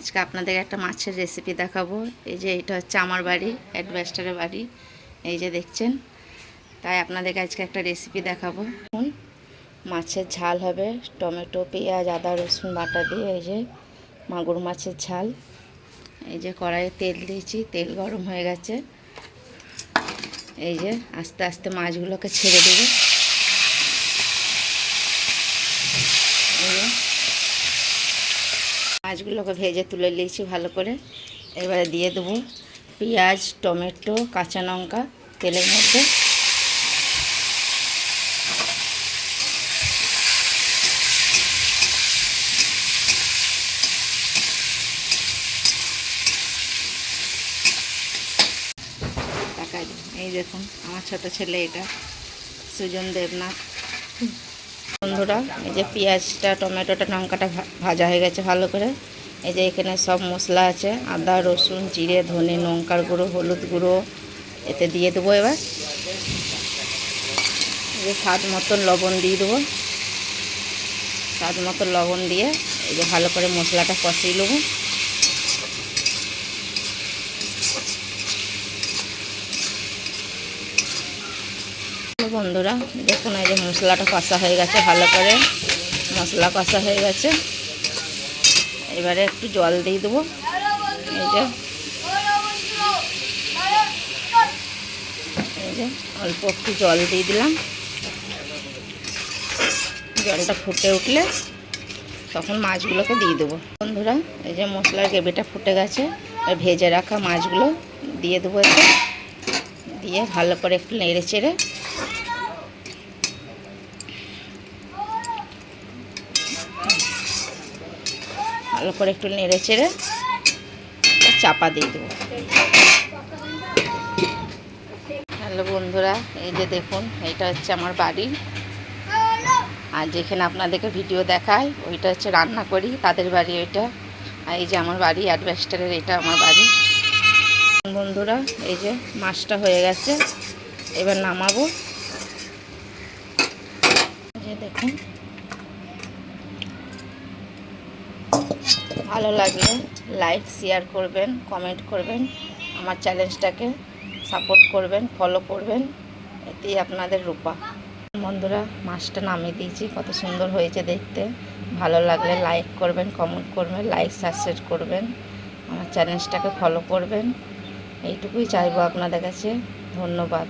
আজকে আপনাদের একটা মাছের রেসিপি দেখাবো। এই যে এটা হচ্ছে আমার বাড়ি, অ্যাডভেস্টারের বাড়ি, এই যে দেখছেন। তাই আপনাদেরকে আজকে একটা রেসিপি দেখাবো। মাছের ঝাল হবে, টমেটো, পেঁয়াজ, আদা, রসুন বাটা দিয়ে। এই যে মাগুর মাছের ঝাল। এই যে কড়াইয়ে তেল দিয়েছি, তেল গরম হয়ে গেছে। এই যে আস্তে আস্তে মাছগুলোকে ছেড়ে দেবো। এই যে মাছগুলোকে ভেজে তুলে নিয়েছি ভালো করে। এবারে দিয়ে দেবো পেঁয়াজ, টমেটো, কাঁচা লঙ্কা তেলের মধ্যে। এই দেখুন আমার ছোট ছেলে, এটা সুজন দেবনাথ। বন্ধুরা, এই যে পেঁয়াজটা, টমেটোটা, লঙ্কাটা ভাজা হয়ে গেছে ভালো করে। এই যে এখানে সব মশলা আছে, আদা, রসুন, জিরে, ধনে, লঙ্কার গুঁড়ো, হলুদ গুঁড়ো এতে দিয়ে দেবো। এবার এই যে স্বাদ মতন লবণ দিয়ে দেবো। স্বাদ মতন লবণ দিয়ে এই যে ভালো করে মশলাটা কষিয়ে নেবো। বন্ধুরা দেখুন, এই যে মশলাটা কষা হয়ে গেছে ভালো করে। মশলা কষা হয়ে গেছে। এবারে একটু জল দিয়ে দেবো। এই যে অল্প একটু জল দিয়ে দিলাম। জলটা ফুটে উঠলে তখন মাছগুলোকে দিয়ে দেবো। বন্ধুরা, এই যে মশলার গ্রেভিটা ফুটে গেছে। ভেজে রাখা মাছগুলো দিয়ে দেবো। এতে দিয়ে ভালো করে একটু নেড়ে চেড়ে ভালো করে একটু নেড়ে চেড়ে চাপা দিয়ে দেবো। হ্যালো বন্ধুরা, এই যে দেখুন, এইটা হচ্ছে আমার বাড়ি। আর যেখানে আপনাদেরকে ভিডিও দেখায় ওইটা হচ্ছে রান্না করি, তাদের বাড়ি ওইটা। আর এই যে আমার বাড়ি অ্যাডভেস্টারের, এটা আমার বাড়ি। বন্ধুরা, এই যে মাছটা হয়ে গেছে, এবার নামাবো। এই যে দেখুন, ভালো লাগলে লাইক, শেয়ার করবেন, কমেন্ট করবেন, আমার চ্যানেলটাকে সাপোর্ট করবেন, ফলো করবেন। এতেই আপনাদের রূপা। বন্ধুরা, মাছটা নামিয়ে দিয়েছি, কত সুন্দর হয়েছে দেখতে। ভালো লাগলে লাইক করবেন, কমেন্ট করবেন, লাইক সাবস্ক্রাইব করবেন, আমার চ্যানেলটাকে ফলো করবেন। এইটুকুই চাইবো আপনাদের কাছে। ধন্যবাদ।